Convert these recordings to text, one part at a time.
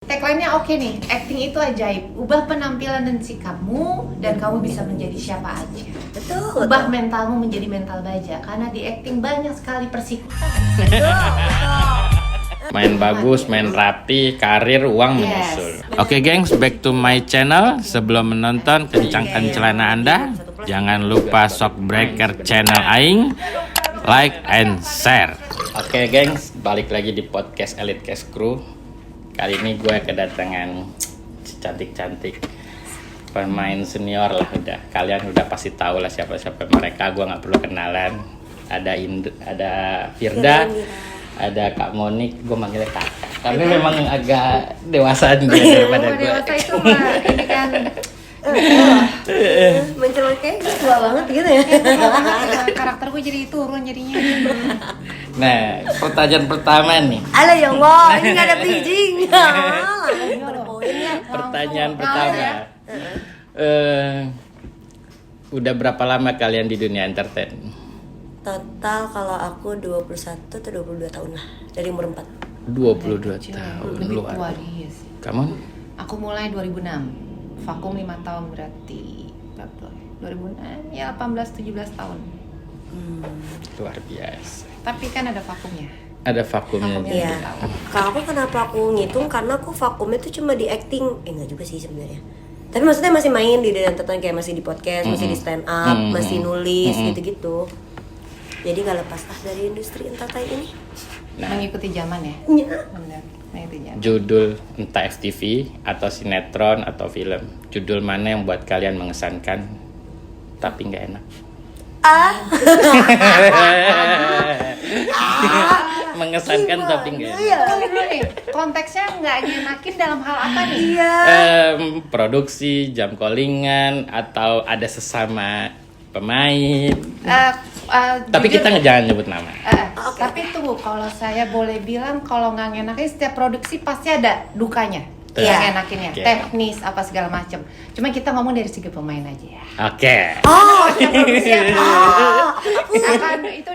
Tagline-nya oke nih, acting itu ajaib. Ubah penampilan dan sikapmu dan kamu bisa menjadi siapa aja. Betul. Ubah mentalmu menjadi mental baja karena di acting banyak sekali persikutan. Main bagus, main rapi, karir, uang menyusul. Oke gengs, back to my channel. Sebelum menonton, kencangkan celana Anda. Jangan lupa shockbreaker channel Aing, like and share. Oke gengs, balik lagi di podcast Elite Cast Crew. Kali ini gue kedatangan cantik-cantik pemain senior lah udah. Kalian udah pasti tahu lah siapa-siapa mereka. Gue nggak perlu kenalan. Ada Firda, ada Kak Monik. Gue manggilnya kakak. Tapi memang agak dewasa dia daripada gue. Dewasa itu mah ini kan Mencelok kayak tua banget gitu ya. karakter gue jadi turun jadinya. Nah, pertanyaan pertama nih. Alah ya Allah, ini nggak ada bridging. Langsung berpoin ya. Pertanyaan pertama. Udah berapa lama kalian di dunia entertain? Total kalau aku 21 atau 22 tahun lah. Dari umur 4. 22 tahun. Lebih Luar. tua dia sih. Kamu? Aku mulai 2006. Vakum 5 tahun berarti berapa? 2006 ya 18-17 tahun. Luar biasa. Tapi kan ada vakumnya. Ada vakumnya. Vakumnya. Iya. Kalau aku kenapa aku ngitung karena aku vakumnya tuh cuma di acting. Enggak juga sih sebenarnya. Tapi maksudnya masih main di dunia entertain, kayak masih di podcast, masih di stand up, masih nulis gitu-gitu. Jadi gak lepas lah dari industri entertain ini. Nah, Mengikuti zaman ya. Iya. Benar. Mengikuti zaman. judul entah FTV atau sinetron atau film. Judul mana yang buat kalian mengesankan tapi nggak enak? Mengesankan tapi nggak enak. Tunggu dulu nih, konteksnya nggak ngenakin dalam hal apa nih? Iya. Produksi, jam callingan, atau ada sesama pemain. Tapi Jujur, kita jangan nyebut nama. Tapi tunggu, kalau saya boleh bilang, kalau nggak ngenakin setiap produksi pasti ada dukanya. Iya. Yang ngenakinnya, Oke. teknis apa segala macam. Cuma kita ngomong dari segi pemain aja ya. Oke. Setiap produksi akan itu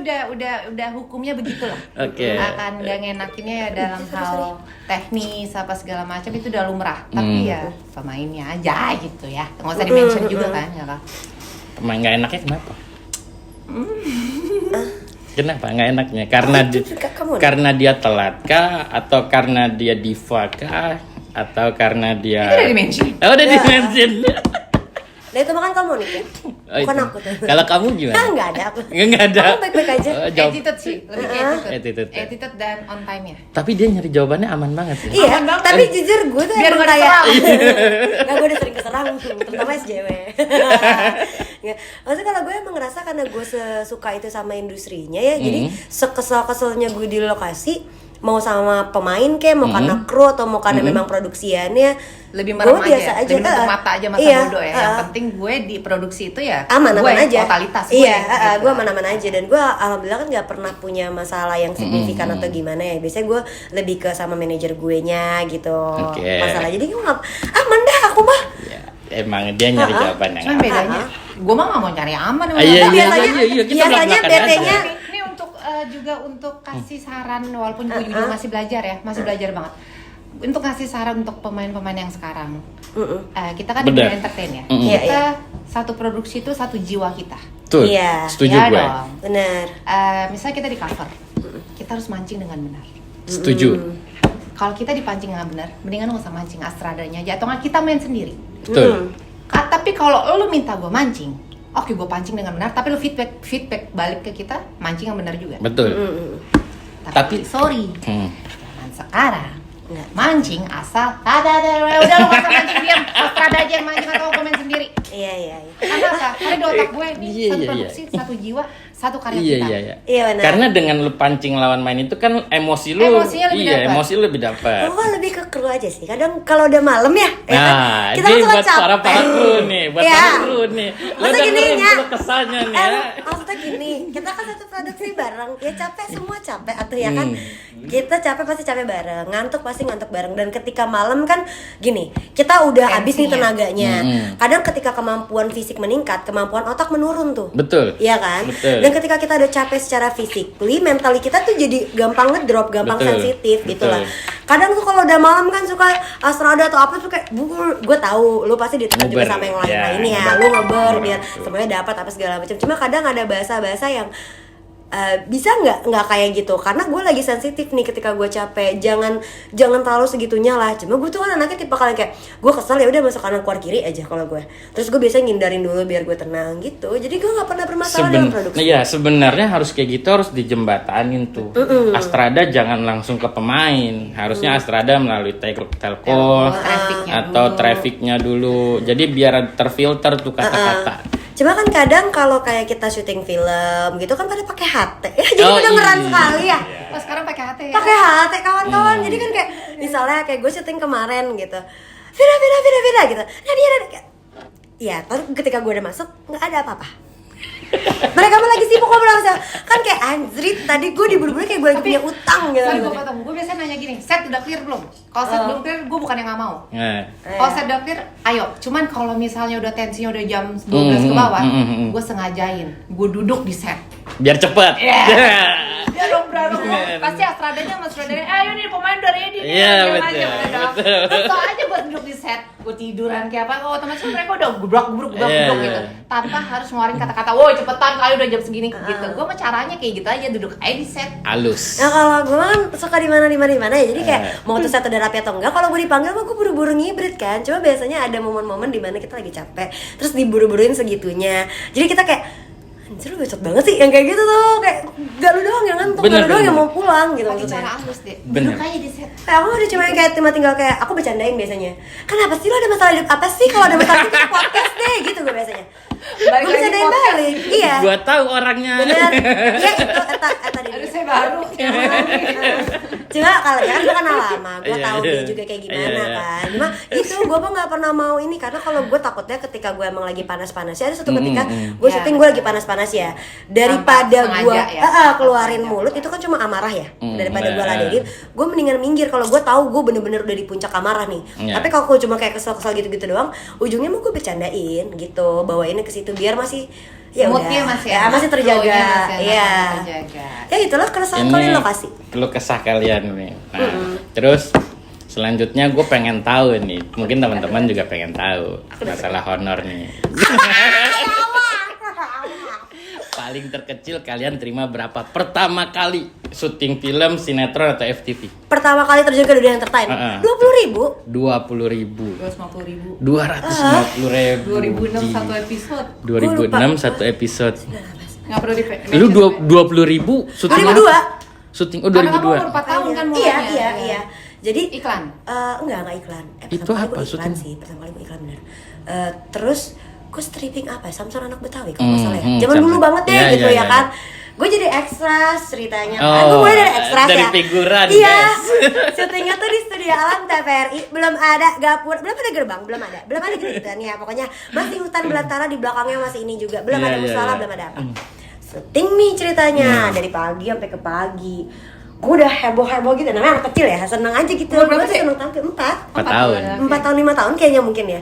udah hukumnya begitulah. Oke. Akan nggak ngenakinnya ya dalam hal teknis apa segala macam itu udah lumrah. Tapi ya pemainnya aja gitu ya. Nggak usah di-mention juga kan, ya kan? Pemain nggak enaknya kenapa? Kenapa nggak enaknya? Karena dia telat kah? Atau karena dia diva kah? Atau karena dia... Itu udah di-mention. Oh, udah di-mention. Nah itu makan kamu nih kan? Oh, Bukan itu. aku tuh. Kalau kamu gimana? Nggak ada aku. Nggak ada. Aku baik-baik aja. Jawab. Attitude sih, lebih ke Attitude. attitude dan on time-nya. Tapi dia nyari jawabannya aman banget sih. Iya, Aman banget. tapi jujur gue tuh Biar emang nggak kayak diserang. Nggak, gue udah sering keserang, terutama SJW. Nggak, maksudnya kalau gue emang ngerasa karena gue sesuka itu sama industrinya ya, jadi sekesel-keselnya gue di lokasi, mau sama pemain kayak, mau karena kru atau mau karena memang produksiannya, Lebih gue merem biasa aja, lebih nutup mata aja masa iya, bodoh ya. Yang penting gue di produksi itu ya aman-aman gue aja. totalitas gue. Iya, gitu. gue aman-aman aja, dan gue alhamdulillah kan nggak pernah punya masalah yang signifikan atau gimana ya. Biasanya gue lebih ke sama manajer gue nya gitu. Oke. Masalah, jadi gue nggak aman dah aku mah. Ya, emang dia nyari jawaban yang Cuman aman. bedanya, gue mah nggak mau cari aman. Ah, iya, biasanya- kita biasanya belak-belakan PT-nya aja. Ini untuk juga untuk kasih saran, walaupun gue juga masih belajar ya, masih belajar banget. Untuk kasih saran untuk pemain-pemain yang sekarang. Kita kan di Bener. dunia entertain ya. Iya, Kita iya. satu produksi itu satu jiwa kita. Tuh, Iya. setuju Ya gue. dong. Benar. Misalnya kita di cover, kita harus mancing dengan benar. Setuju. Kalau kita dipancing dengan benar, mendingan nggak usah mancing astradanya aja, atau nggak kita main sendiri. Betul. Tapi kalau lo minta gue mancing, oke gue pancing dengan benar, tapi lo feedback balik ke kita, mancing yang benar juga. Betul. Tapi sorry, Hmm. zaman sekarang Nggak. mancing asal ada udah lo nggak usah mancing, diam, astrada aja yang mancing atau gue main sendiri. Iya, iya. Karena apa? Karena di otak gue nih Iya, satu iya, produksi, satu jiwa, satu karya Iya, kita. iya, iya. Iya, benar. Karena dengan lu pancing lawan main itu kan emosi lu, Emosinya lebih iya, dapat. emosi lu lebih dapat. Gue lebih ke kru aja sih. Kadang kalau udah malam ya, ya kan? Nah, Kita ini kan suka buat capek. para kru nih, buat Iya. para kru nih. Lu Maksudnya gini, dengerin Nya. dulu kesannya nih ya. Maksudnya gini, kita kan satu produksi bareng, ya capek, semua capek atau ya kan, kita capek pasti capek bareng, ngantuk pasti ngantuk bareng. Dan ketika malam kan gini, kita udah habis nih Tensinya. tenaganya. Kadang ketika kemampuan fisik meningkat, kemampuan otak menurun tuh. Betul. Iya kan? Betul. Dan ketika kita udah capek secara physically, mentally kita tuh jadi gampang ngedrop, gampang Betul, sensitif gitu lah. betul. Kadang tuh kalau udah malam kan suka Astrada atau apa tuh kayak gue tahu lu pasti ditekan juga Nguber, sama yang ya, lain ya, nguber. lu ngeber biar Betul. semuanya dapat apa segala macam. Cuma kadang ada bahasa-bahasa yang bisa nggak kayak gitu, karena gue lagi sensitif nih ketika gue capek. Jangan terlalu segitunya lah. Cuma gue tuh kan anaknya tipe kalian kayak gue kesel ya udah masuk kanan keluar kiri aja kalau gue. Terus gue biasanya ngindarin dulu biar gue tenang gitu. Jadi gue nggak pernah bermasalah dengan produksi. Iya, sebenarnya harus kayak gitu, harus dijembatanin tuh. Astrada jangan langsung ke pemain. Harusnya Astrada melalui telco atau trafficnya dulu. Jadi biar terfilter tuh kata-kata. Cuma kan kadang kalau kayak kita syuting film gitu kan pada pakai HT ya, jadi kedengeran iya. sekali ya. Oh, sekarang pakai HT ya? Pakai HT kawan-kawan. Jadi kan kayak misalnya kayak gue syuting kemarin gitu. Vira gitu. Nah dia ada kayak ya, tapi ketika gue udah masuk nggak ada apa-apa. Mereka mah lagi sibuk ngobrol sama kan kayak anjrit, tadi gue diburu-buru kayak gue lagi punya utang gitu. Sorry gue potong, gue biasanya nanya gini, set udah clear belum? Kalau set belum clear, gue bukan yang gak mau. Kalau set udah clear, ayo. Cuman kalau misalnya udah tensinya udah jam 12 ke bawah, gue sengajain, gue duduk di set. Biar cepet. Ya dong, pasti Astradanya sama Astradanya, ayo nih pemain udah ready nih. Iya, diam betul, aja, udah dong. betul. Terus tau aja gue duduk di set, gue tiduran kayak apa, otomatis mereka udah gubrok Iya, gitu. iya. Tanpa harus ngeluarin kata-kata, woi cepetan kali udah jam segini gitu. Gue mah caranya kayak gitu aja, duduk aja di set. Halus. Nah kalau gue kan suka di mana ya, jadi kayak mau tuh set udah rapi atau enggak, kalau gue dipanggil mah gue buru-buru ngibrit kan. Cuma biasanya ada momen-momen di mana kita lagi capek, terus diburu-buruin segitunya. Jadi kita kayak anjir lu bacot banget sih yang kayak gitu tuh, kayak gak lu doang yang ngantuk, Bener, gak lu doang bener. yang mau pulang gitu Pakai maksudnya. cara halus deh, Bener. duduk aja di set. Kayak aku udah cuma yang kayak tinggal kayak aku bercandain biasanya. Kenapa sih lo ada masalah hidup apa sih? Kalau ada masalah hidup podcast deh gitu gue biasanya. Balik Gue lagi bercandain podcast. balik. Iya. Gua tahu orangnya. Bener. Iya itu eta di. Aduh saya baru. Cuma kalau ya kan gue kenal lama, gue Iya, tahu iya. dia juga kayak gimana Iya, iya. kan. Cuma itu gue mah nggak pernah mau ini, karena kalau gue takutnya ketika gue emang lagi panas-panas ya, ada satu ketika gue Ya, syuting gue lagi panas-panas ya, daripada Tanpa gue sengaja ya. keluarin mulut itu kan cuma amarah ya, daripada gue ladenin, gue mendingan minggir kalau gue tahu gue bener-bener udah di puncak amarah nih. Iya. Tapi kalau gue cuma kayak kesel-kesel gitu-gitu doang, ujungnya mau gue bercandain gitu, bawainnya ke situ biar masih ya Moodnya udah, masih ya enak, masih terjaga. flow-nya masih enak, Iya. masih terjaga. Ya itulah keresahan kalian lokasi. keluh kesah kalian nih. Nah, terus selanjutnya gue pengen tahu nih, mungkin teman-teman juga pengen tahu masalah honor nih. Paling terkecil kalian terima berapa pertama kali syuting film, sinetron atau FTV? Pertama kali terjun ke dunia entertain, 20.000. 20.000. 250.000. 250.000. 2006 satu episode. 2006 satu episode. Nggak perlu di. Lu 20.000 syuting 2002. syuting Karena kamu 2002. umur 4 tahun kan Iya, mulainya. iya. Jadi Iklan. Enggak iklan. Itu pertama kali apa gua iklan syuting? sih, pertama kali gue iklan bener. Terus gue stripping apa ya? Samsung anak Betawi kalau nggak salah ya. Zaman dulu Samsung. banget deh Iya, gitu iya, ya iya. kan. Gue jadi ekstras ceritanya. Oh, Gue mulai dari ekstras dari ya. figuran, Iya. guys. Syutingnya tuh di Studio Alam TVRI. Belum ada gapura, belum ada gerbang, belum ada gitu kan ya. Pokoknya masih hutan belantara, di belakangnya masih ini juga. Belum Iya, ada iya, musola, iya. belum ada apa. Syuting nih ceritanya dari pagi sampai ke pagi. Gue udah heboh gitu, namanya anak kecil ya, seneng aja gitu. Umur berapa Gue tuh sih? seneng tampil 4 4 tahun. 4 tahun 5 tahun kayaknya mungkin ya.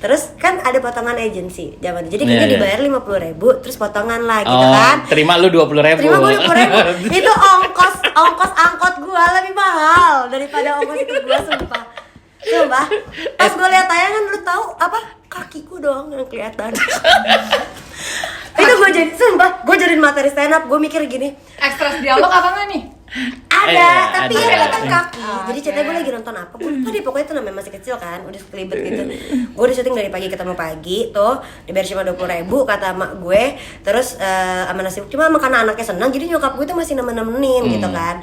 Terus kan ada potongan agency zaman itu. Jadi Iya, kita iya. dibayar 50.000 terus potongan lah gitu Oh, kan. terima lu 20.000. Terima gue 20.000. Itu ongkos angkot gue lebih mahal daripada ongkos itu gue, sumpah. Pas gue lihat tayangan, lu tahu apa? Kakiku doang yang kelihatan. Itu gue jadi, sumpah, gue jadiin materi stand up. Gue mikir gini, Ekstras dialog apa nggak nih? ada, tapi ada. ya kelihatan kaki. Jadi Oke. ceritanya gue lagi nonton apa, gue lupa deh, pokoknya itu namanya masih kecil kan, udah kelibet gitu. Gue udah syuting dari pagi ketemu pagi tuh, dibayar cuma 20.000 kata emak gue. Terus sama nasi cuma karena anaknya senang, jadi nyokap gue tuh masih nemenin gitu kan.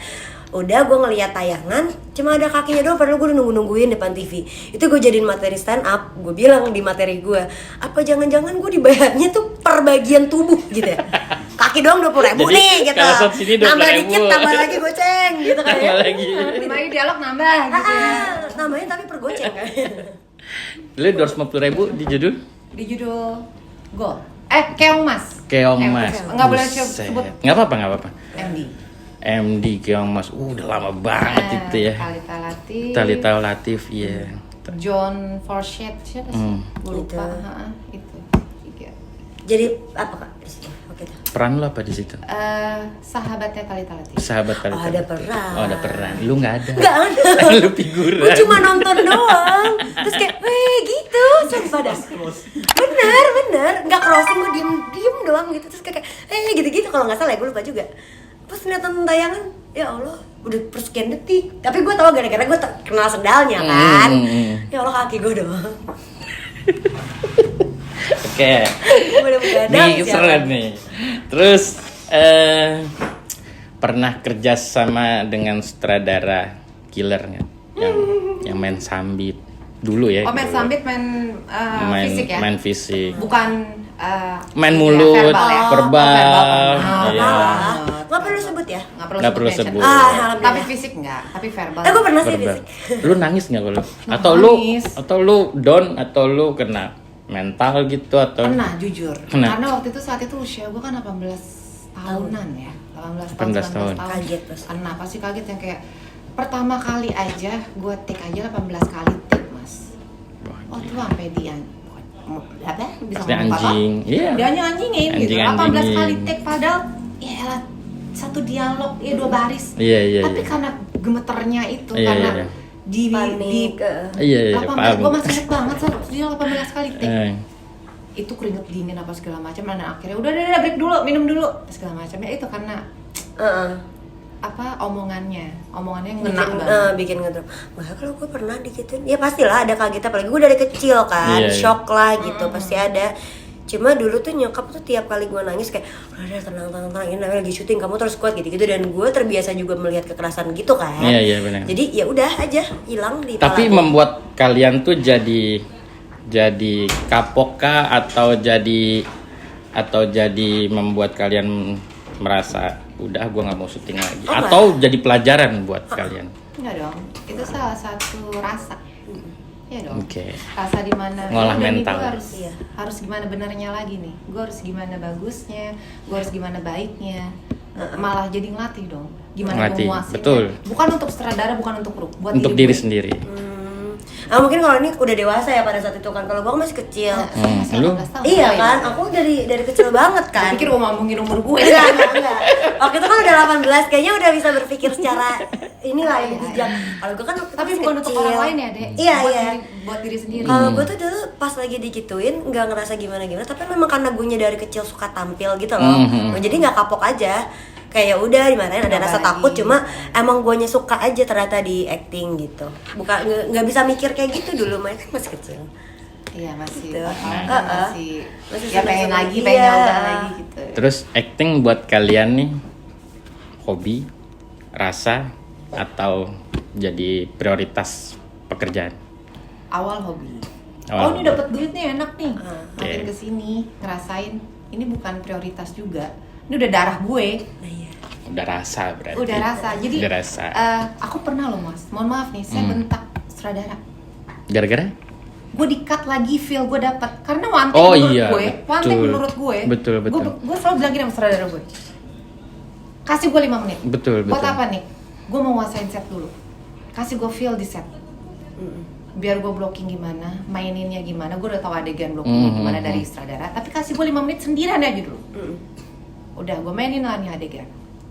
Udah gue ngeliat tayangan, cuma ada kakinya doang, padahal gue udah nungguin depan TV. Itu gue jadiin materi stand up. Gue bilang di materi gue, apa jangan-jangan gue dibayarnya tuh per bagian tubuh gitu ya. Kaki doang 20.000 Jadi, nih gitu. kalau shot sini 20.000. Nambah dikit, tambah lagi goceng gitu kan ya. Tambah lagi. Lagi dialog nambah gitu ya. Namanya tapi per goceng kan. Lu 250.000 di judul? Di judul Go. Keong Mas. Keong Mas. Nggak boleh Buset. sebut Nggak apa-apa. MD. MD Keong Mas. Udah lama banget itu ya. Talita Latif. Talita Latif ya. John Forsyth siapa sih? Gue lupa. Itu. Itu. 3. Jadi apa kak? Oke. gitu. Peran lo apa di situ? Sahabatnya Thalita Latief. Sahabat kali. Oh, ada peran. Oh, ada peran. Lu nggak ada. Nggak ada. Lu figuran. Gue cuma nonton doang. Terus kayak, weh gitu, sumpah dah. Bener, nggak crossing, gue diem doang gitu. Terus kayak, gitu-gitu kalau nggak salah ya, gue lupa juga. Pas nonton tayangan, ya Allah, udah persekian detik. Tapi gue tau gara-gara gue kenal sendalnya kan. Ya Allah, kaki gue doang. Oke. Udah begadang. Nih seru nih. Terus pernah kerja sama dengan sutradara killer nggak? Yang main Sambit dulu ya? Oh, main gitu. Sambit main fisik ya? Main fisik. Bukan Main ini mulut, ya, verbal ya? verbal. Iya. Nggak perlu sebut ya? Nggak perlu mention. sebut. Alhamdulillah. Tapi fisik enggak, tapi verbal. Gue pernah sih Verbal. fisik. Lu nangis nggak kalau? Nangis. Atau lu down atau lu kena mental gitu atau? Pernah, jujur. Pernah. Karena waktu itu saat itu usia gue kan 18 tahunan ya. 18 tahun, 18 tahun. 19 tahun. Kaget pasti. Karena pasti kaget yang kayak pertama kali aja gue take aja 18 kali take, Mas. Wah, Oh, tuh sampai dia apa? Bisa Pasti ngomong apa? anjing. Iya. Dia anjingin gitu. 18 Anjing-anjingin. kali take padahal ya elah, satu dialog ya 2 baris. Iya. Tapi karena gemeternya itu Iya, karena iya. di Panik. Iya, 18, paham. gue masih ingat banget dia 18 kali take. Itu keringet dingin apa segala macam, dan akhirnya udah break dulu, minum dulu segala macam. Ya itu karena apa omongannya ngena banget. Bikin ngedrop. Makanya kalau gue pernah digituin, ya pastilah ada kaget, apalagi gue dari kecil kan, Iya, iya. shock lah gitu, pasti ada. Cuma dulu tuh nyokap tuh tiap kali gue nangis kayak, udah tenang, ini namanya lagi syuting, kamu terus kuat gitu-gitu. Dan gue terbiasa juga melihat kekerasan gitu kan. Iya, benar. Jadi ya udah aja hilang di Tapi kepala gue. membuat kalian tuh jadi kapok kah atau jadi membuat kalian merasa udah gue nggak mau syuting lagi Oh, atau jadi pelajaran buat kalian? Enggak dong, itu salah satu rasa. Iya dong. Oke. Rasa di mana Ngolah udah nih, mental. gua harus gimana benernya lagi nih. Gue harus gimana bagusnya, gue harus gimana baiknya. Malah jadi ngelatih dong. Gimana Ngelatih, memuasinnya. betul. Bukan untuk sutradara, bukan untuk kru, buat Untuk diri gue. sendiri. Mungkin kalau ini udah dewasa ya pada saat itu kan. Kalau gue masih kecil. Masih Lu? 18 tahun. Iya Oh, kan, aku dari kecil banget kan. Pikir mau ngomongin umur gue. Enggak. Waktu itu kan udah 18, kayaknya udah bisa berpikir secara inilah yang bijak. Kalau gue kan waktu itu Tapi masih bukan untuk kecil. orang lain ya, Dek. Iya, buat iya. buat diri sendiri. Kalau gue tuh dulu pas lagi digituin nggak ngerasa gimana-gimana, tapi memang karena gue dari kecil suka tampil gitu loh. Jadi nggak kapok aja. Kayak udah dimarahin, ada rasa Ngabarin. takut, cuma emang guanya suka aja ternyata di acting gitu. Bukan nggak bisa mikir kayak gitu dulu, main kan masih kecil. Iya, masih Gitu. masih ya seneng pengen sama lagi, dia. pengen nyoba lagi gitu. Terus acting buat kalian nih hobi, rasa atau jadi prioritas pekerjaan? Awal hobi. Awal Oh, ini hobi. dapat duit nih, enak nih. Makin Oke. kesini ngerasain ini bukan prioritas juga. Ini udah darah gue. Udah rasa berarti. Udah rasa. Jadi Udah rasa. aku pernah loh, Mas. Mohon maaf nih, saya bentak sutradara. Gara-gara? Gue di-cut lagi, feel gue dapat. Karena one take Oh, menurut iya, gue, one take betul. menurut gue. Betul. Gue selalu bilang gini sama sutradara gue. Kasih gue 5 menit. Betul. Buat apa nih? Gue mau nguasain set dulu. Kasih gue feel di set. Biar gue blocking gimana, maininnya gimana. Gue udah tahu adegan blocking gimana dari sutradara. Tapi kasih gue 5 menit sendirian aja dulu. Udah, gue mainin lah nih adegan.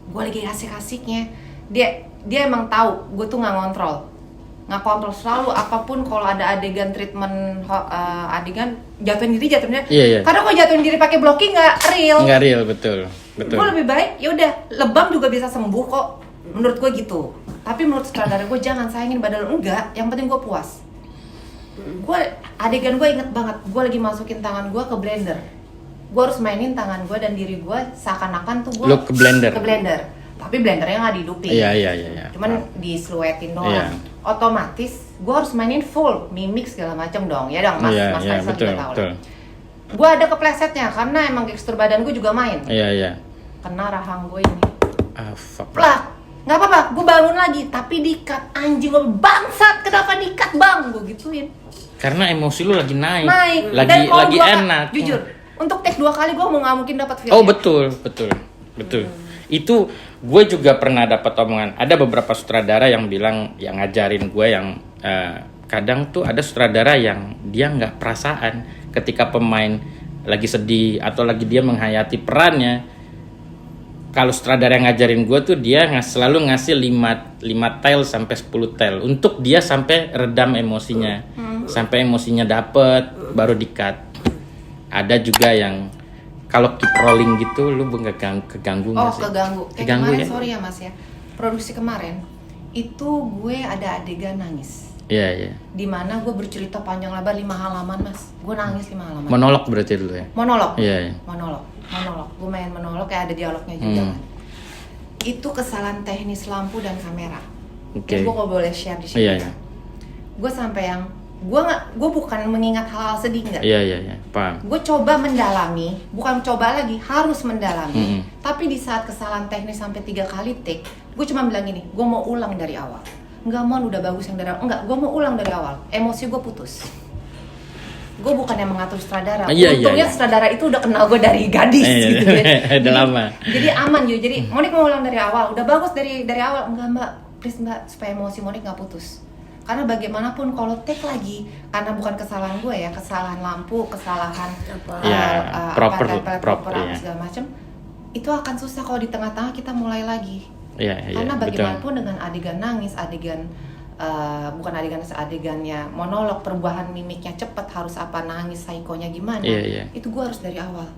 Gue lagi asik-asiknya. Dia emang tahu gue tuh nggak kontrol selalu apapun. Kalau ada adegan treatment adegan jatuhin diri. Iya. Karena kalau jatuhin diri pakai blocking nggak real. Nggak real, betul. Gue lebih baik ya udah lebam juga bisa sembuh kok, menurut gue gitu. Tapi menurut sutradara gue jangan sayangin badan lu, enggak, yang penting gue puas. Gue adegan gue inget banget, gue lagi masukin tangan gue ke blender. Gue harus mainin tangan gue dan diri gue seakan-akan tuh gue Lu ke blender? Tapi blendernya nggak dihidupin. Iya. Cuman disiluetin doang. Iya. Otomatis gue harus mainin full mimik segala macam dong. Ya dong, Mas Kaisang betul, juga tahu. betul. Gue ada keplesetnya karena emang tekstur badan gue juga main. Iya. Kena rahang gue ini. Fuck. Plak, nggak apa-apa, gue bangun lagi. Tapi dikat, anjing gue bangsat, kenapa dikat bang? Gue gituin. Karena emosi lu lagi naik. Dan kalau Lagi gua- enak. Jujur, untuk take 2 kali gue mau nggak mungkin dapat feel. Oh betul. Itu gue juga pernah dapat omongan. Ada beberapa sutradara yang bilang, yang ngajarin gue yang kadang tuh ada sutradara yang dia nggak perasaan ketika pemain lagi sedih atau lagi dia menghayati perannya, kalau sutradara yang ngajarin gue tuh dia selalu ngasih 5 tel sampai 10 tel untuk dia sampai redam emosinya, sampai emosinya dapet baru di-cut. Ada juga yang kalau keep rolling gitu lu keganggu nggak sih? Keganggu. Kayak Keganggu kemarin ya? sorry ya Mas ya. Produksi kemarin itu gue ada adegan nangis. Iya. Dimana gue bercerita panjang lebar 5 halaman Mas. Gue nangis 5 halaman. Monolog berarti dulu ya? Monolog. Iya. Monolog. Gue main monolog kayak ada dialognya juga kan. Itu kesalahan teknis lampu dan kamera. Oke. Gue kok boleh share di sini. Iya. Gue sampai yang gue bukan mengingat hal-hal sedih enggak. Iya, paham. Gue coba mendalami, bukan coba lagi, harus mendalami. Tapi di saat kesalahan teknis sampai 3 kali take, gue cuma bilang gini, gue mau ulang dari awal. Enggak Mon, udah bagus yang dari awal. Enggak, gue mau ulang dari awal. Emosi gue putus. Gue bukan yang mengatur sutradara. Untungnya sutradara itu udah kenal gue dari gadis gitu ya. Udah lama. Jadi aman juga. Jadi Monik mau ulang dari awal. Udah bagus dari awal. Enggak Mbak, please Mbak, supaya emosi Monik nggak putus. Karena bagaimanapun kalau take lagi, karena bukan kesalahan gue ya, kesalahan lampu, kesalahan proper segala macam, itu akan susah kalau di tengah-tengah kita mulai lagi. Karena bagaimanapun dengan adegan nangis, bukan adegannya monolog, perubahan mimiknya cepet, harus apa, nangis, psikonya gimana, itu gue harus dari awal.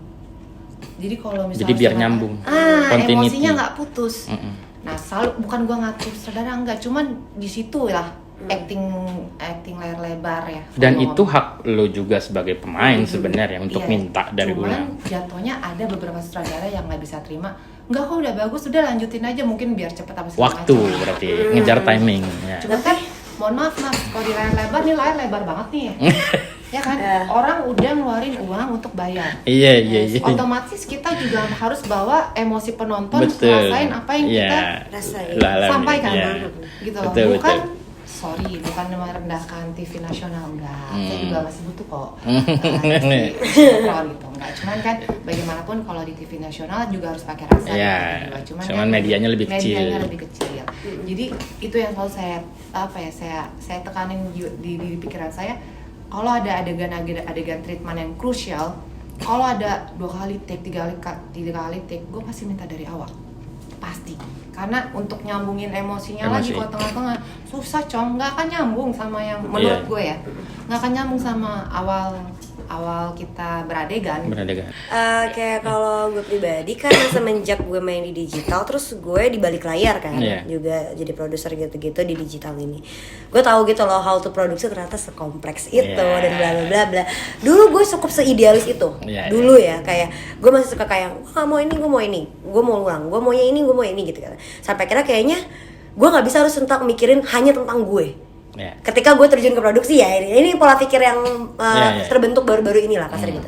Jadi kalau misalnya jadi biar nyambung, emosinya nggak putus. Nah selalu bukan gue ngatur saudara, enggak, cuman di situ lah acting layar lebar ya. Dan itu hak lo juga sebagai pemain sebenarnya untuk minta dari ulang. Cuman jatuhnya ada beberapa sutradara yang nggak bisa terima. Enggak kok udah bagus, udah lanjutin aja, mungkin biar cepet apa segala Waktu macam. berarti ngejar timing. Ya. Cuma kan mohon maaf Mas, kalau di layar lebar nih layar lebar banget nih ya. Ya kan, orang udah ngeluarin uang untuk bayar. Iya. Otomatis kita juga harus bawa emosi penonton, Betul. ngerasain apa yang kita rasain. sampaikan, gitu loh. Betul, Bukan, betul. sorry, bukan merendahkan TV nasional, enggak. Saya juga masih butuh kok. Gitu, enggak. Cuman kan bagaimanapun kalau di TV nasional juga harus pakai rasa. Iya. Gitu. Cuman kan medianya lebih kecil. Medianya lebih kecil. Jadi itu yang selalu saya tekanin di pikiran saya. Kalau ada adegan treatment yang krusial, kalau ada 2 kali take, 3 kali take, gue pasti minta dari awal. Pasti. Karena untuk nyambungin emosinya lagi kalau tengah-tengah susah nggak akan nyambung sama yang menurut gue ya, nggak akan nyambung sama awal kita beradegan. Kayak kalau gue pribadi kan semenjak gue main di digital, terus gue di balik layar kan, juga jadi produser gitu-gitu di digital ini. Gue tahu gitu loh how to produksi ternyata sekompleks itu dan bla bla bla bla. Dulu gue cukup seidealis itu. Dulu ya, kayak gue masih suka kayak mau ini, gue mau ini, gue mau ulang, gue maunya ini, gue mau ini gitu kan. Sampai kayaknya gue nggak bisa harus mikirin hanya tentang gue. Ketika gue terjun ke produksi ya, ini pola pikir yang terbentuk baru-baru inilah kasar gitu.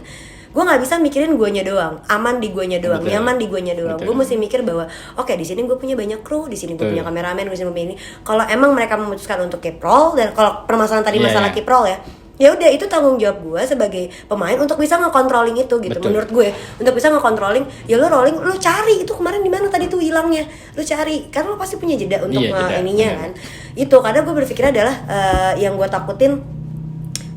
Gue nggak bisa mikirin guanya doang, aman di guanya doang, nyaman di guanya doang. Gue mesti mikir bahwa oke, di sini gue punya banyak kru, di sini gue punya kameramen, di sini gue punya ini. Kalau emang mereka memutuskan untuk keep roll, dan kalau permasalahan tadi masalah keep roll ya udah, itu tanggung jawab gue sebagai pemain untuk bisa ngekontrolling itu gitu. Menurut gue untuk bisa ngekontrolling, ya lo rolling, lo cari itu kemarin di mana tadi tuh hilangnya, lo cari, karena lo pasti punya jeda untuk ininya kan. Itu karena gue berpikir adalah yang gue takutin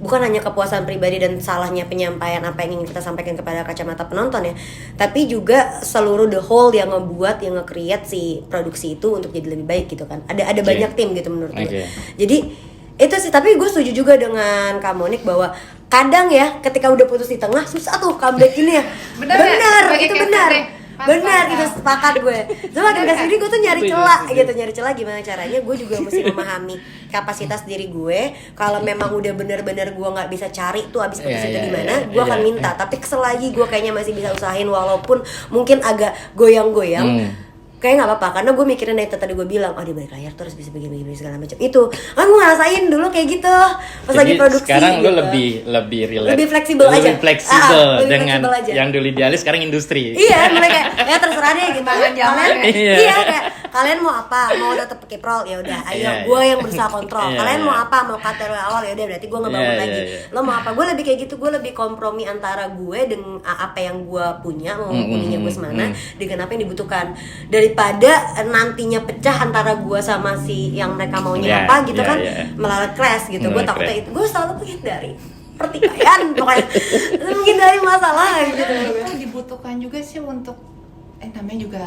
bukan hanya kepuasan pribadi dan salahnya penyampaian apa yang ingin kita sampaikan kepada kacamata penonton ya, tapi juga seluruh the whole yang ngebuat, yang nge-create si produksi itu untuk jadi lebih baik gitu kan. Ada banyak tim gitu menurut gue. Jadi itu sih, tapi gue setuju juga dengan Kak Monik bahwa kadang ya ketika udah putus di tengah susah tuh comeback ini ya. Benar, itu benar. Benar, gitu, sepakat gue. Cuma makin kesini gue tuh nyari celah gimana caranya. Gue juga mesti memahami kapasitas diri gue. Kalau memang udah benar-benar gue nggak bisa cari tuh abis putus itu gimana, gue akan minta. Tapi selagi gue kayaknya masih bisa usahain walaupun mungkin agak goyang-goyang. Kayak nggak apa-apa, karena gue mikirin itu tadi gue bilang, di balik layar terus bisa begini segala macam itu. Kan gue ngerasain dulu kayak gitu pas lagi produksi. Sekarang gitu. Lo lebih relax, lebih fleksibel aja. Lebih fleksibel dengan fleksibel aja. yang dulu idealis sekarang industri. Iya, mulai kayak ya terserah deh gitu. Kalian Iya. Kayak kalian mau apa? Mau tetap pakai roll ya udah, ayo gue yang berusaha kontrol. Kalian mau apa? Mau cut dari awal ya udah, berarti gue ngebangun lagi. Lo mau apa? Gue lebih kayak gitu, gue lebih kompromi antara gue dengan apa yang gue punya, mau punya gue semana dengan apa yang dibutuhkan, daripada nantinya pecah antara gue sama si yang mereka maunya apa gitu kan, malah crash gitu. Gue takutnya itu, gue selalu menghindari pertikaian pokoknya menghindari masalah gitu. Itu dibutuhkan juga sih untuk namanya juga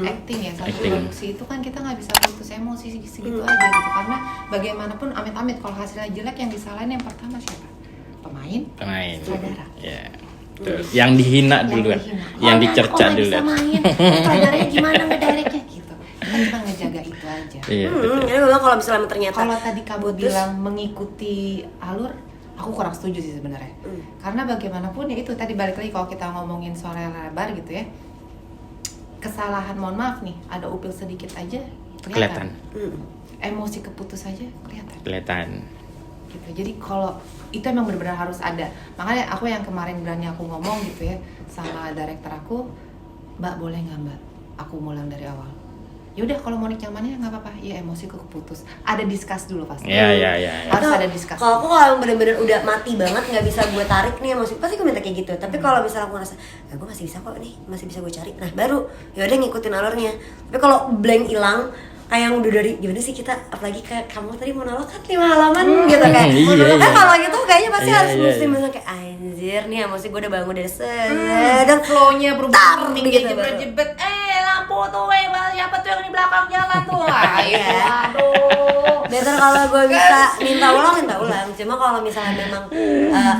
acting ya, satu produksi itu kan kita nggak bisa putus emosi segitu aja gitu, karena bagaimanapun amit-amit kalau hasilnya jelek yang disalahin yang pertama siapa? Pemain, saudara. Ya. Betul. Yang dihina duluan, yang dicerca dulu. Saudaranya gimana ngedirectnya gitu. Kita cuma ngejaga itu aja. Iya, Jadi memang kalau misalnya ternyata Kalau tadi kamu bilang mengikuti alur, aku kurang setuju sih sebenarnya. Karena bagaimanapun ya itu tadi balik lagi kalau kita ngomongin soal lebar gitu ya. Kesalahan, mohon maaf nih, ada upil sedikit aja kelihatan. Emosi keputus aja kelihatan. Gitu. Jadi kalau itu emang benar-benar harus ada. Makanya aku yang kemarin berani aku ngomong gitu ya sama director aku, Mbak boleh nggak Mbak aku ngulang dari awal? Yaudah kalau mau nyamannya nggak apa-apa. Ya emosiku keputus. Ada discuss dulu pasti. Iya. Harus ada discuss. Kalau aku kalau bener-bener udah mati banget nggak bisa gue tarik nih emosi, pasti gue minta kayak gitu. Tapi kalau misalnya aku ngerasa, gue masih bisa kok nih, masih bisa gue cari. Nah baru yaudah ngikutin alurnya. Tapi kalau blank hilang, kayak yang udah dari gimana sih kita, apalagi kayak kamu tadi monolog kan 5 halaman gitu kayak monolog kan kalau gitu kayaknya pasti harus mesti misalnya kayak anjir nih emosi gue udah bangun dari dan flow-nya berubah gitu jebet lampu tuh siapa tuh yang di belakang jalan tuh better kalau gue bisa minta ulang cuma kalau misalnya memang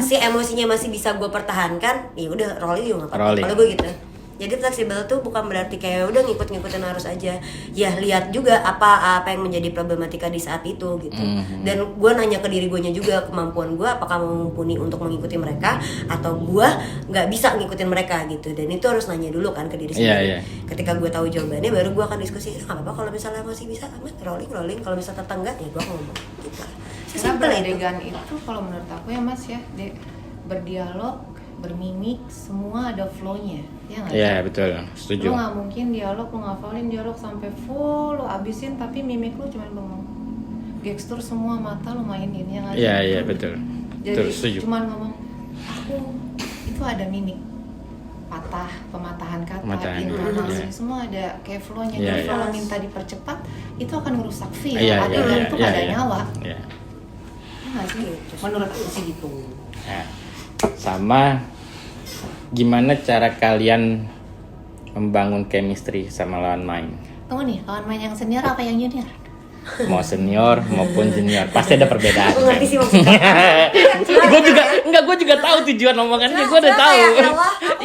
si emosinya masih bisa gue pertahankan ya udah rolling juga nggak apa-apa kalau gue gitu. Jadi fleksibel tuh bukan berarti kayak udah ngikut-ngikutin harus aja. Ya lihat juga apa yang menjadi problematika di saat itu gitu. Dan gue nanya ke diri gue juga kemampuan gue apakah mumpuni untuk mengikuti mereka atau gue nggak bisa ngikutin mereka gitu. Dan itu harus nanya dulu kan ke diri sendiri. Ketika gue tahu jawabannya baru gue akan diskusi. Nggak apa-apa kalau misalnya masih bisa aman rolling. Kalau misalnya tetap enggak ya gue ngomong gitu. Karena beradegan itu kalau menurut aku ya Mas ya berdialog, bermimik, semua ada flow-nya. Iya betul, setuju. Lu nggak mungkin dialog, lu ngafalin dialog sampai full, lu abisin tapi mimik lu cuma bengong. Gestur semua mata lu mainin ya nggak? Iya betul. Jadi betul, setuju. Cuma ngomong aku itu ada mimik, pematahan kata, intonasi semua ada kayak flow-nya. Jadi kalau minta dipercepat itu akan merusak feel. Adegan itu ada nyawa. Iya nggak sih? Menurut aku sih gitu. Nah, sama gimana cara kalian membangun chemistry sama lawan main? Tunggu nih, lawan main yang senior apa yang junior? Mau senior maupun junior pasti ada perbedaan. Aku ngerti sih maksudnya. gue juga tahu tujuan omongannya, gue udah tahu.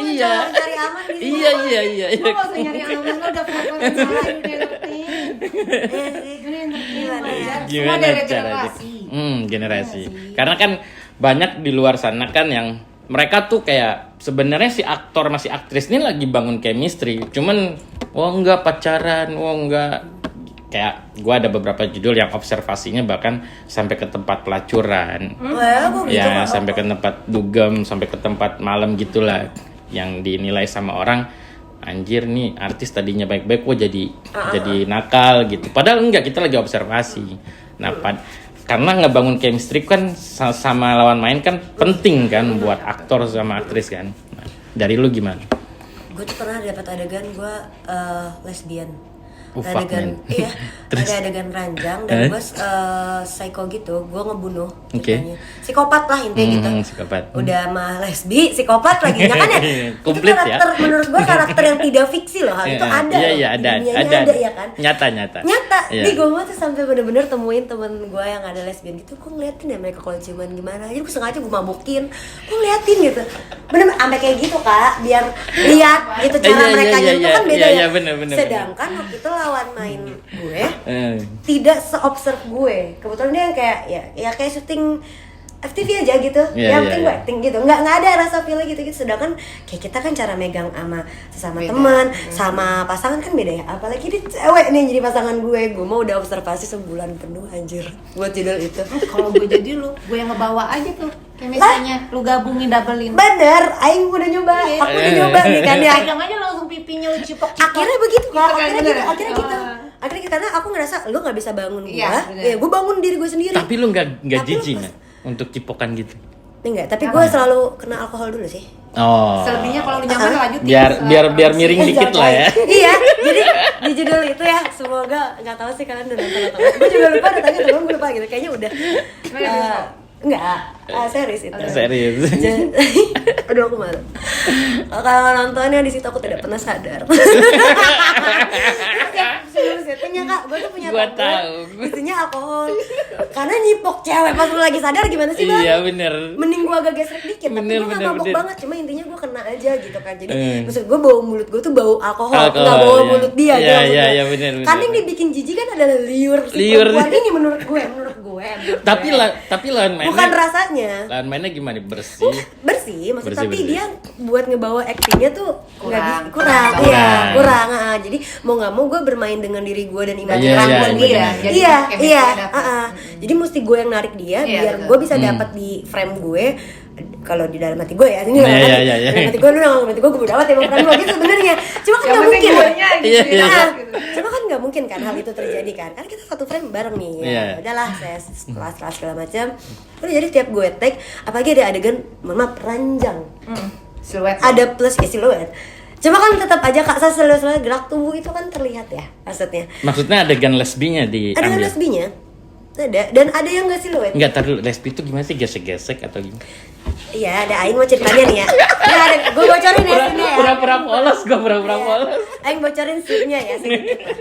Iya. Cari aman di sini. Iya. Gue gak usah nyari aman, lo udah preferensi salah, udah ngerti. Semua dari generasi. Generasi. Karena kan banyak di luar sana kan yang mereka tuh kayak sebenarnya si aktor masih aktris ini lagi bangun chemistry, cuman enggak pacaran, enggak, kayak gue ada beberapa judul yang observasinya bahkan sampai ke tempat pelacuran, ya sampai ke tempat dugem, sampai ke tempat malam gitulah, yang dinilai sama orang anjir nih artis tadinya baik-baik kok jadi nakal gitu, padahal enggak, kita lagi observasi. Nah karena ngebangun chemistry kan sama lawan main kan penting kan buat aktor sama aktris kan. Nah, dari lu gimana? Gue tuh pernah dapat adegan gue lesbian. Adegan, iya, ada adegan ranjang dan gue psycho gitu, gue ngebunuh. Psikopat lah intinya gitu. Psikopat. Udah mah lesbi, psikopat lagi, ya kan ya? Komplit itu karakter, ya? Menurut gue karakter yang tidak fiksi loh, itu ada. Iya, ada ya kan? Nyata. Nih gue tuh sampai bener-bener temuin temen gue yang ada lesbian gitu, gue ngeliatin ya mereka kalau ciuman gimana, jadi gue sengaja gue mabukin, gue liatin gitu, bener sampai kayak gitu Kak, biar lihat gitu cara mereka nyentuh kan beda ya. Bener. Sedangkan waktu itu lawan main gue tidak se-observe gue, kebetulan dia yang kayak ya kayak syuting FTV aja gitu, yang penting gue acting gitu, nggak ada rasa feel gitu. Sedangkan kayak kita kan cara megang sama sesama teman, sama pasangan kan beda ya. Apalagi dia cewek nih jadi pasangan gue mau udah observasi sebulan penuh anjir buat judul itu. Kalau gue jadi lu, gue yang ngebawa aja tuh, kayak misalnya lu gabungin doublein. Bener, Aing udah nyoba, aku udah nyoba nih kan ya. Pegang aja langsung pipinya lu cipok. Akhirnya begitu kok, akhirnya gitu. Karena aku ngerasa lu nggak bisa bangun gue, gue bangun diri gue sendiri. Tapi lu nggak jijik nggak untuk cipokan gitu? Enggak, tapi gue selalu kena alkohol dulu sih. Oh. Selebihnya kalau lu nyaman lanjutin. Biar miring dikit lah ya. Iya, jadi di judul itu ya, semoga nggak tahu sih kalian udah nonton atau enggak. Gue juga lupa, udah tanya temen gue lupa gitu. Kayaknya udah. Enggak, Serius itu. Serius. Aduh aku malu. Kalau nontonnya di situ aku tidak pernah sadar. Sebelum settingnya kak, gue tuh punya Gua tablet, tahu. isinya alkohol. Karena nyipok cewek pas lu lagi sadar gimana sih bang? Iya bener. Mending gue agak gesrek dikit, tapi Bener, gue gak bener, mabok bener. banget. Cuma intinya gue kena aja gitu kan. Jadi maksud gue bau mulut gue tuh bau alkohol, Alkohol, gak bau iya. mulut dia. Iya, gitu maksudnya. iya, bener, bener. Kan yang dibikin jijik kan adalah liur si Liur. perempuan ini menurut gue. Tapi lawan mainnya. Bukan rasanya. Lawan mainnya gimana? Bersih. Bersih, maksudnya Bersih, tapi bersih. dia buat ngebawa actingnya tuh Kurang. kurang, Kurang. iya kurang. Jadi mau nggak mau gue bermain dengan diri gue dan Iya, imajinasi iya, gue bener. dia, Jadi iya chemistry iya. dapet. Jadi mesti gue yang narik dia Iya, biar betul. gue bisa dapat di frame gue. Kalau di dalam hati gue ya, ini dalam Iya, hati, iya, iya. dalam hati gue lu dalam hati gue bodo amat emang frame lo gitu sebenarnya. Cuma kan Yang nggak penting mungkin. guenya gitu, Iya, iya. dapet gitu. Cuma kan nggak mungkin kan hal itu terjadi kan, karena kita satu frame bareng nih. Ya, Iya. udahlah saya kelas segala macam. Udah jadi tiap gue take, apalagi ada adegan mama ranjang. Siluet. Ada plus ya siluet. Cuma kan tetap aja kak saya siluet gerak tubuh itu kan terlihat ya maksudnya. Maksudnya adegan lesbinya di Ada kan lesbinya? Ada dan ada yang nggak siluet. Enggak, tar dulu. Lesbi itu gimana sih? Gesek-gesek atau gimana? Iya ada Aing mau ceritanya nih ya. Nah, ada gue bocorin ya scene-nya ya. Pura-pura polos, gua pura-pura Iya. polos. Aing bocorin scene-nya ya sedikit lah.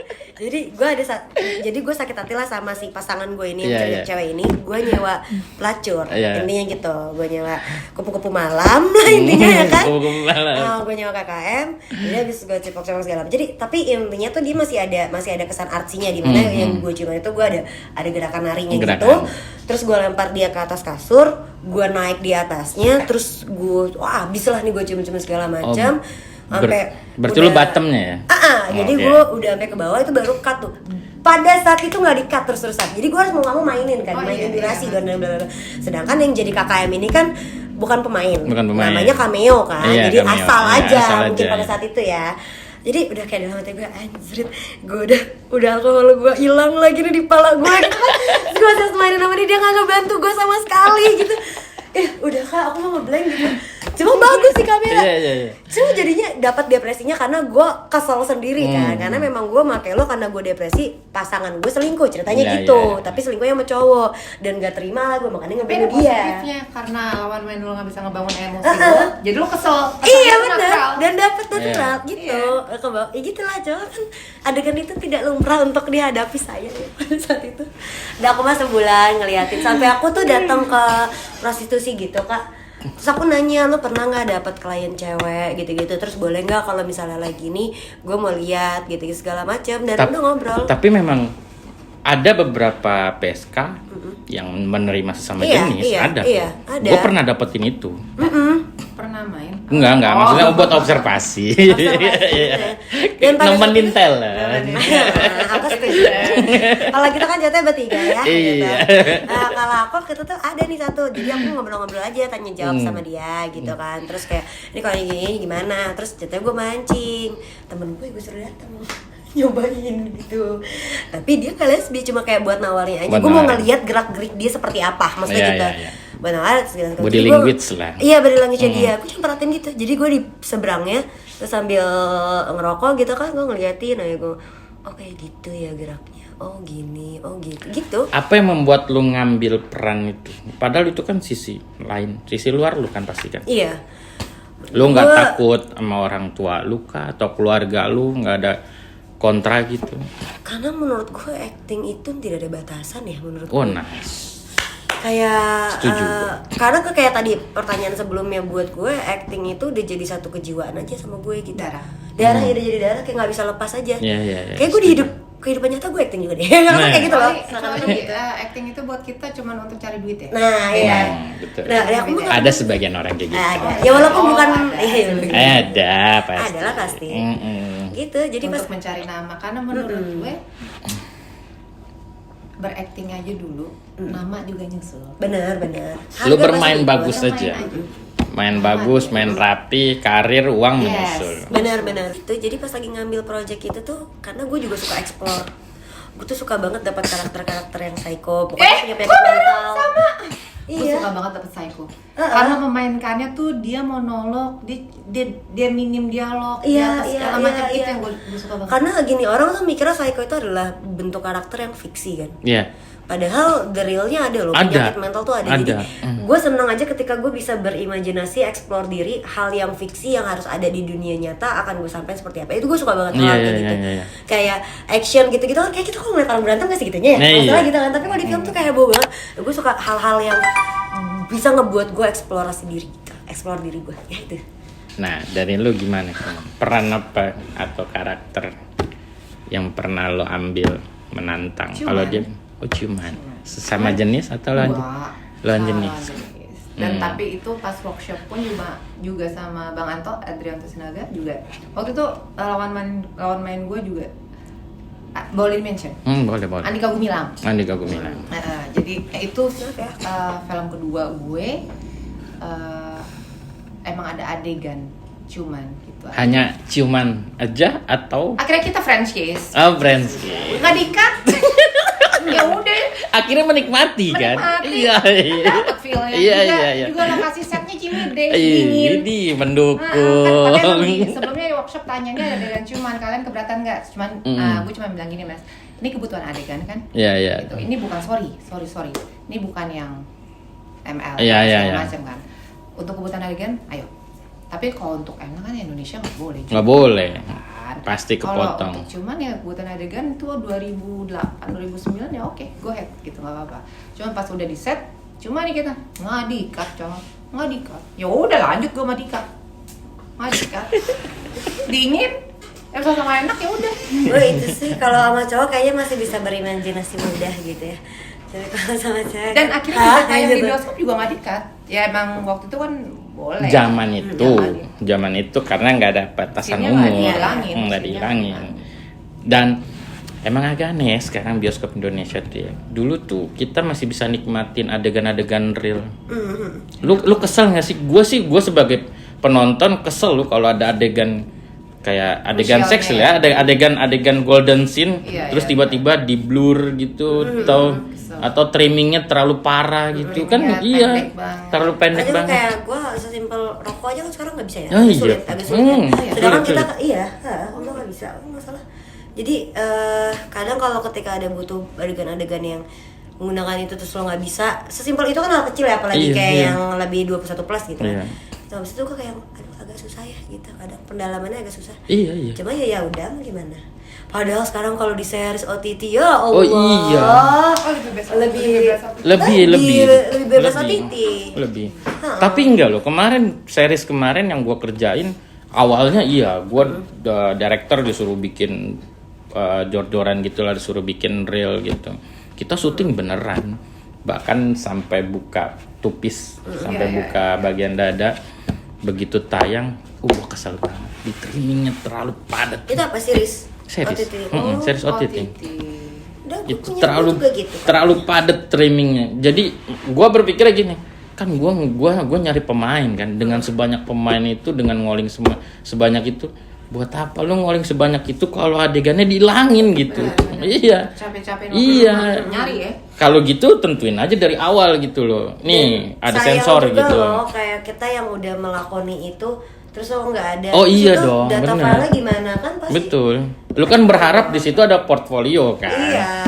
Jadi gue sakit hati lah sama si pasangan gue ini, Iya, yang iya. cewek ini. Gue nyewa pelacur, Iya. intinya gitu. Gue nyewa kupu-kupu malam lah intinya ya kan. Kupu-kupu malam. Gue nyewa KKM, jadi habis gue cipok-cipok segala macam. Jadi tapi intinya tuh dia masih ada kesan artsinya di mana yang gue ciuman itu gue ada gerakan narinya gitu. Gerakan. Terus gue lempar dia ke atas kasur, gue naik di atasnya, terus gue abis lah nih gue cium-cium segala macam. Sampai berarti lu bottomnya ya? Jadi Oke. gue udah sampai ke bawah itu baru cut tuh. Pada saat itu nggak di-cut terus-terusan. Jadi gue harus mau nggak mau mainin kan, Oh, mainin iya, durasi iya. dan blablabla. Sedangkan yang jadi KKM ini kan bukan pemain. Bukan pemain. Namanya cameo kan. Iya, Jadi cameo. asal Iya, aja asal mungkin aja. pada saat itu ya. Jadi udah kayak dalam hati gue anjrit, gue udah alkohol gue hilang lagi nih di pala gue. Terus gue harus mainin sama dia nggak ngebantu gue sama sekali gitu. Udah kak aku mau ngeblank gitu. Cuma bagus sih kamera. Iya. Cuma jadinya dapat depresinya karena gue kesel sendiri kan. Karena memang gue make lo karena gue depresi, pasangan gue selingkuh ceritanya Iya, gitu. iya, iya. Tapi selingkuhnya sama cowok dan gak terima lah gue makanya Tapi ada ngebunuh dia. positifnya karena lawan main lo nggak bisa ngebangun emosi lo, jadi lo kesel. Iya Keselnya benar natural. dan dapat natural Iya. gitu. Ya gitulah cowok kan adegan itu tidak lumrah untuk dihadapi saya ya, pada saat itu. Dan aku mah sebulan ngeliatin sampai aku tuh datang ke prostitusi gitu kak. Terus aku nanya lu pernah nggak dapat klien cewek gitu-gitu terus boleh nggak kalau misalnya lagi nih gue mau lihat gitu segala macam dan udah ngobrol. Tapi memang ada beberapa PSK yang menerima sesama jenis, ada. Iya, ada. Gue pernah dapetin itu. Pernah main? Enggak, maksudnya buat observasi. Dan pada Nemenin saat itu- tel lah. Aku setuju. Kalau kita kan jatuhnya bertiga ya. Gitu. Iya. Nah, kalau aku kita tuh ada nih satu. Jadi aku ngobrol-ngobrol aja, tanya jawab sama dia gitu kan. Terus kayak ini kalau gini gimana? Terus jatuhnya gue mancing. Temen gue suruh datang nyobain gitu. Tapi dia gak lesbi, cuma kayak buat nawarin aja. Buat Gue mau nawarin. ngeliat gerak-gerik dia seperti apa, maksudnya Iya, gitu. iya. Buat nawarin segala macam. Body Jadi language lah. Iya, body language dia. Gue cuma perhatiin gitu. Jadi gue di seberangnya terus sambil ngerokok gitu kan, gue ngeliatin aja gue. Oh kayak gitu ya geraknya. Oh gini, oh gitu. Apa yang membuat lu ngambil peran itu? Padahal itu kan sisi lain, sisi luar lu kan pasti kan. Iya. Lu nggak Gua- takut sama orang tua lu kah atau keluarga lu nggak ada kontra gitu? Karena menurut gue acting itu tidak ada batasan ya menurut Oh gue. nice. Kayak Setuju. karena kayak tadi pertanyaan sebelumnya buat gue acting itu udah jadi satu kejiwaan aja sama gue gitu. Darah ya udah jadi darah kayak nggak bisa lepas aja. Iya. Kayak gue di kehidupan nyata gue acting juga deh. Kayak gitu loh. Soalnya kita acting itu buat kita cuma untuk cari duit ya. Nah, iya. betul. Nah, aku mah Ada sebagian orang kayak gitu. ada. Ya walaupun Oh, bukan ada. Ada pasti. Adalah pasti. Gitu. Jadi pas Untuk mencari nama karena menurut gue berakting aja dulu, nama juga nyusul. benar. Lu Harga bermain pasti bagus Main aja. aja. Main bagus, main rapi, karir, uang Yes. menyusul. benar itu jadi pas lagi ngambil project itu tuh karena gue juga suka explore gue tuh suka banget dapat karakter yang psycho pokoknya punya penyakit mental Gue iya suka banget dapet psycho. Karena memainkannya tuh dia monolog, dia minim dialog, Iya, dia iya, segala iya, macam iya. itu yang gue suka banget. karena gini orang tuh mikirnya psycho itu adalah bentuk karakter yang fiksi kan Iya. Padahal the realnya ada loh, Ada. penyakit mental tuh ada. Jadi Ada. gue seneng aja ketika gue bisa berimajinasi, explore diri, hal yang fiksi yang harus ada di dunia nyata akan gue sampaikan seperti apa. Itu gue suka banget hal kayak gitu. Kayak action gitu-gitu kan, kayak kita kalau ngeliat orang berantem gak sih gitunya ya, masalah gitu kan. Tapi kalau di film tuh kayak heboh banget. Gue suka hal-hal yang bisa ngebuat gue eksplorasi diri, explore diri gue, ya itu. Nah, dari lu gimana? Peran apa atau karakter yang pernah lo ambil menantang? Kalau dia ciuman. Sesama jenis atau lawan jenis? Dan tapi itu pas workshop pun juga sama Bang Anto, Adrianto Sinaga juga. Waktu itu lawan main gue juga boleh mention. Boleh. Andika Gumilang. Jadi itu film kedua gue. Emang ada adegan ciuman gitu. Hanya ciuman aja atau? Akhirnya kita French kiss. Oh, French kiss. Nggak di-cut. Ya udah. Akhirnya menikmati kan? Iya. Dapat feel-nya. Iya. Juga lokasi setnya Ciwidey, dingin. Ini mendukung. Kan sebelumnya di workshop tanyanya ada adegan ciuman, kalian keberatan nggak? Cuman gue cuma bilang gini, Mas. Ini kebutuhan adegan kan? Iya. Gitu. Ini bukan sorry. Ini bukan yang ML Iya. macam kan. Untuk kebutuhan adegan, ayo. Tapi kalau untuk ML kan Indonesia nggak boleh. Nggak boleh. Kan? Pasti kepotong. Kalau untuk cuman ya kebutuhan adegan itu 2008, 2009 ya oke, go ahead gitu nggak apa-apa. Cuman pas udah di set, cuma nih kita nggak di-cut, nggak di-cut. Ya udah lanjut gue sama Dika. Nggak di-cut. Dingin. Sama enak ya udah. Gue itu sih kalau sama cowok kayaknya masih bisa berimajinasi mudah gitu ya. Tapi kalau sama cewek dan akhirnya kita kayak di bioskop juga nggak di-cut. Ya emang waktu itu kan boleh. Zaman itu karena nggak ada batasan Scene-nya umur, nggak dihilangin. Dan emang agak aneh sekarang bioskop Indonesia tuh ya. Dulu tuh kita masih bisa nikmatin adegan-adegan real. Lu kesel nggak sih? Gue sebagai penonton kesel lu kalau ada adegan kayak adegan seks ya, ada adegan golden scene, terus tiba-tiba di blur gitu, atau trimmingnya terlalu parah gitu kan, terlalu pendek banget. Kayak gue sesimpel rokok aja kan sekarang nggak bisa ya, agak sulit ya. Sedangkan kita Allah nggak bisa, nggak salah. Jadi kadang kalau ketika ada butuh adegan-adegan yang menggunakan itu terus lo nggak bisa, sesimpel itu kan hal kecil ya, apalagi yang lebih 21 plus gitu. Nah, habis itu gue kayak agak susah ya gitu, kadang pendalamannya agak susah. Cuma ya udah gimana. Padahal sekarang kalau di series OTT ya Allah. Lebih bebas OTT. Lebih. Tapi enggak loh, series kemarin yang gue kerjain awalnya gue director disuruh bikin jor-joran gitulah, disuruh bikin reel gitu. Kita syuting beneran, bahkan sampai buka tupis, sampai buka bagian dada. Begitu tayang, gue kesel banget. Di trimmingnya terlalu padat. Itu apa series OTT. Series OTT. Itu gitu, terlalu padat trimmingnya. Jadi gue berpikir gini, kan gue nyari pemain kan, dengan sebanyak pemain itu, dengan ngoling sebanyak itu, buat apa lu ngoling sebanyak itu kalau adegannya dihilangin gitu. Capek-capek nyari ya. Kalau gitu tentuin aja dari awal gitu loh. Nih ada sensor gitu loh, kayak kita yang udah melakoni itu terus lo nggak ada. Oh iya dong, data file gimana kan pasti. Betul. Lu kan berharap di situ ada portfolio kan.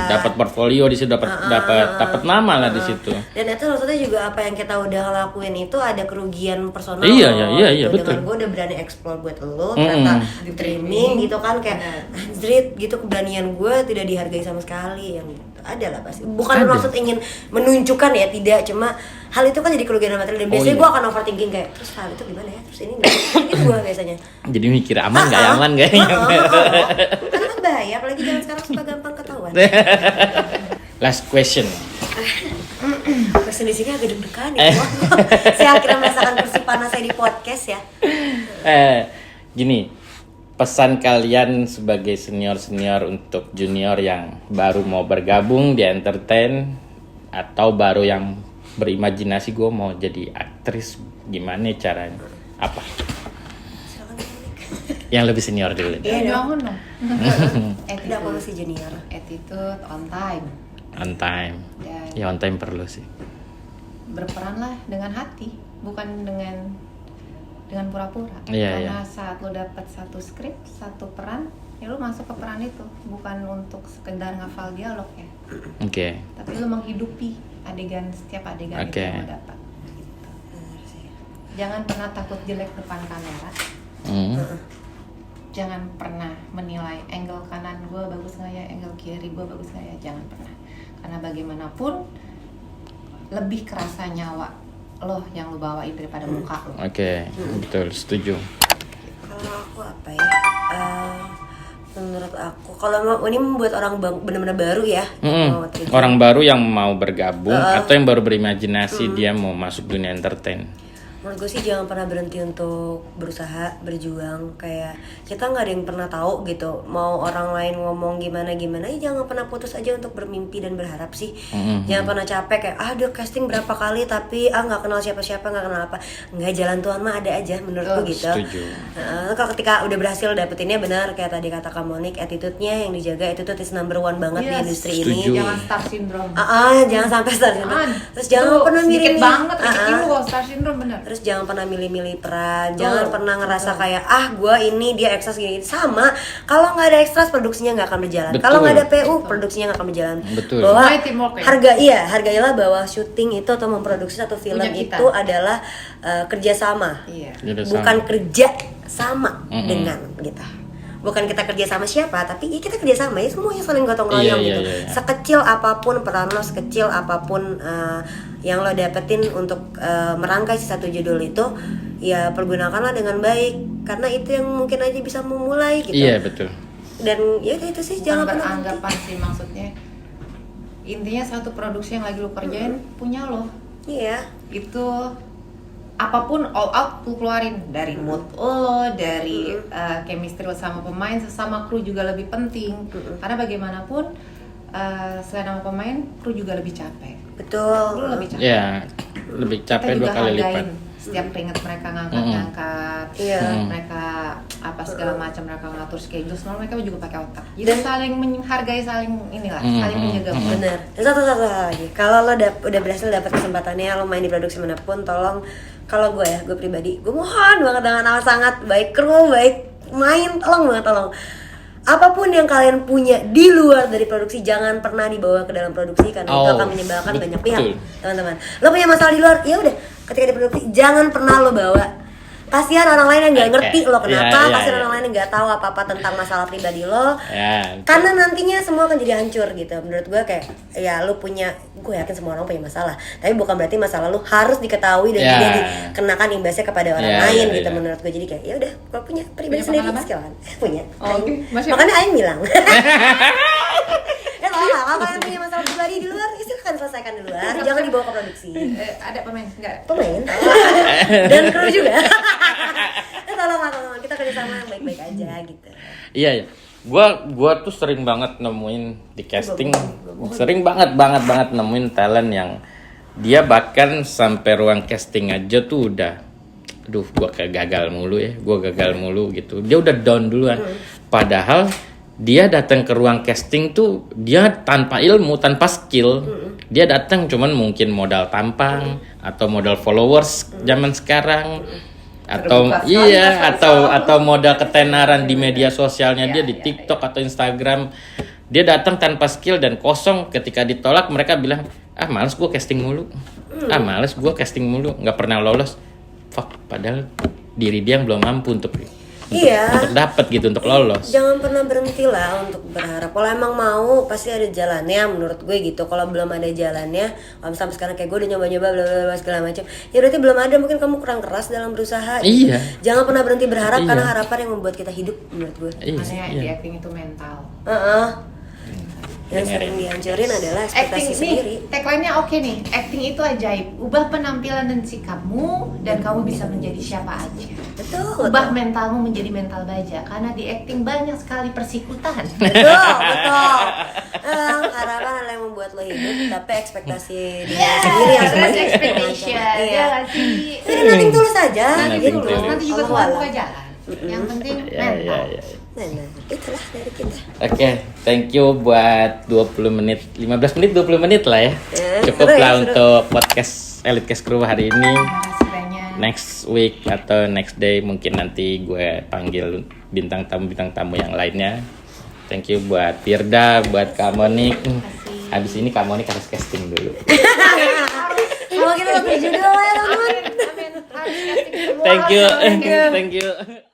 Dapat portfolio di situ, dapat nama lah di situ. Dan itu maksudnya juga apa yang kita udah lakuin itu ada kerugian personal. Iya, betul. Dengan gue udah berani explore buat lo, ternyata di streaming gitu kan kayak anjrit gitu, keberanian gue tidak dihargai sama sekali, yang ada lah pasti. Bukan maksud ingin menunjukkan ya, tidak, cuma hal itu kan jadi kerugian material. Dan biasanya gue akan overthinking kayak, terus hal itu gimana ya, terus ini itu gue biasanya. Jadi mikir aman nggak? Karena kan bahaya, apalagi zaman sekarang suka gampang ketahuan. Last question. Question di sini agak deg-degan ya. Saya akhirnya merasakan kursi panas saya di podcast ya. Gini, pesan kalian sebagai senior untuk junior yang baru mau bergabung di entertain atau baru yang berimajinasi gue mau jadi aktris, gimana caranya? Apa? Yang lebih senior dulu. Iya jangan dong. Tidak perlu si junior. Attitude, on time. On time. Ya on time perlu sih. Berperanlah dengan hati, bukan dengan pura-pura. Karena saat lo dapat satu skrip, satu peran, ya lu masuk ke peran itu bukan untuk sekedar ngafal dialog ya. Oke. Tapi lu menghidupi setiap adegan itu yang lu dapat. Gitu. Jangan pernah takut jelek depan kamera. Jangan pernah menilai angle kanan gue bagus nggak ya, angle kiri gue bagus nggak ya, jangan pernah. Karena bagaimanapun lebih kerasa nyawa lo yang lo bawain daripada muka lo. Oke, betul, setuju. Kalau aku apa ya? Menurut aku kalau ini membuat orang benar-benar baru ya. Orang baru yang mau bergabung atau yang baru berimajinasi dia mau masuk dunia entertain. Menurut gue sih jangan pernah berhenti untuk berusaha, berjuang. Kayak kita nggak ada yang pernah tahu gitu. Mau orang lain ngomong gimana ya jangan pernah putus aja untuk bermimpi dan berharap sih. Jangan pernah capek kayak udah casting berapa kali tapi nggak kenal siapa-siapa, nggak kenal apa. Nggak, jalan Tuhan mah ada aja menurut gue gitu. Setuju. Kalau ketika udah berhasil dapetinnya benar kayak tadi kata Kak Monik, attitude-nya yang dijaga, attitude is number one banget di industri setuju. ini. Jangan star syndrome. Jangan sampai star syndrome. Terus jangan pernah sedikit milih banget rezeki lu kalau star syndrome bener. Terus jangan pernah milih-milih peran, jangan pernah ngerasa kayak gue ini dia ekstras gini. Sama, kalau nggak ada ekstras produksinya nggak akan berjalan. Kalau nggak ada PU produksinya nggak akan berjalan. Betul. Bahwa Teamwork, hargailah bahwa syuting itu atau memproduksi satu film itu adalah kerjasama, bukan kerja sama dengan kita. Bukan kita kerja sama siapa, tapi ya kita kerja sama ya, semuanya saling gotong royong gitu. Sekecil apapun peran lo, sekecil apapun yang lo dapetin untuk merangkai si satu judul itu, ya pergunakanlah dengan baik karena itu yang mungkin aja bisa memulai gitu. Iya betul. Dan ya itu sih, jangan pernah beranggapan sih, maksudnya intinya satu produksi yang lagi lo kerjain punya lo. Iya. Itu apapun all out lu keluarin dari mood lo, dari chemistry lo sama pemain, sesama kru juga lebih penting. Karena bagaimanapun selain sama pemain, kru juga lebih capek. Betul. Kru lebih capek. Ya, lebih capek dua kali lipat. Setiap keringet mereka ngangkat-ngangkat, mereka apa segala macam, mereka ngatur schedule, semua mereka juga pakai otak. Jadi saling menghargai, saling saling menjaga. Bener. Dan satu lagi, kalau lo udah berhasil dapat kesempatannya lo main di produksi manapun, tolong, kalau gue pribadi, gue mohon banget dengan amat sangat, baik kru, baik main, tolong. Apapun yang kalian punya di luar dari produksi jangan pernah dibawa ke dalam produksi karena itu akan menyebalkan banyak pihak, teman-teman. Lo punya masalah di luar, ya udah, ketika di produksi jangan pernah lo bawa. Kasihan orang lain yang nggak ngerti lo kenapa, kasihan orang lain yang nggak tahu apa-apa tentang masalah pribadi lo, karena nantinya semua akan jadi hancur gitu. Menurut gue kayak ya lo punya, gue yakin semua orang punya masalah, tapi bukan berarti masalah lo harus diketahui dan juga dikenakan imbasnya kepada orang lain gitu. Menurut gue jadi kayak ya udah, kalau punya pribadi sendiri silakan punya. Makanya Aing bilang. Kalau kalian punya masalah pribadi di luar, silakan selesaikan di luar, jangan dibawa ke produksi. Ada pemain enggak? Pemain dan kru juga. Tolong kita kerjasama yang baik-baik aja gitu. Iya. Gua tuh sering banget nemuin di casting, sering banget nemuin talent yang dia bahkan sampai ruang casting aja tuh udah, gua kayak gagal mulu gitu. Dia udah down duluan. Padahal dia datang ke ruang casting tuh dia tanpa ilmu, tanpa skill. Dia datang cuman mungkin modal tampang atau modal followers zaman sekarang, atau modal ketenaran di media sosialnya dia di TikTok atau Instagram. Dia datang tanpa skill dan kosong. Ketika ditolak mereka bilang, males gue casting mulu, nggak pernah lolos. Padahal diri dia yang belum mampu untuk dapat gitu, untuk lolos. Jangan pernah berhenti lah untuk berharap. Kalau emang mau pasti ada jalannya menurut gue gitu. Kalau belum ada jalannya, sampai sekarang kayak gue udah nyoba-nyoba bla segala macam, ya berarti belum ada, mungkin kamu kurang keras dalam berusaha. Iya. Jangan pernah berhenti berharap karena harapan yang membuat kita hidup menurut gue. Makanya di acting itu mental. Yang sering dihancurin adalah ekspektasi sendiri. Tagline-nya oke nih, acting itu ajaib. Ubah penampilan dan sikapmu dan kamu bisa menjadi siapa aja. Betul. Ubah mentalmu menjadi mental baja, karena di acting banyak sekali persikutan. Betul. Harapan adalah yang membuat lo hidup, tapi ekspektasi diri sendiri yang semakin expectation. Iya sih. Nanti tulus aja. Nanti juga Tuhan buka jalan. Yang penting mental. Nah, itulah dari kita. Oke, thank you buat 20 menit, 15 menit, 20 menit lah ya. Cukup lah untuk podcast Elite Cast Crew hari ini. Next week atau next day mungkin nanti gue panggil bintang tamu yang lainnya. Thank you buat Firda, buat Kak Monik. Habis ini Kak Monik harus casting dulu. Kalau kita lebih judul ya teman-teman. Amin. Harus casting semua. Thank you.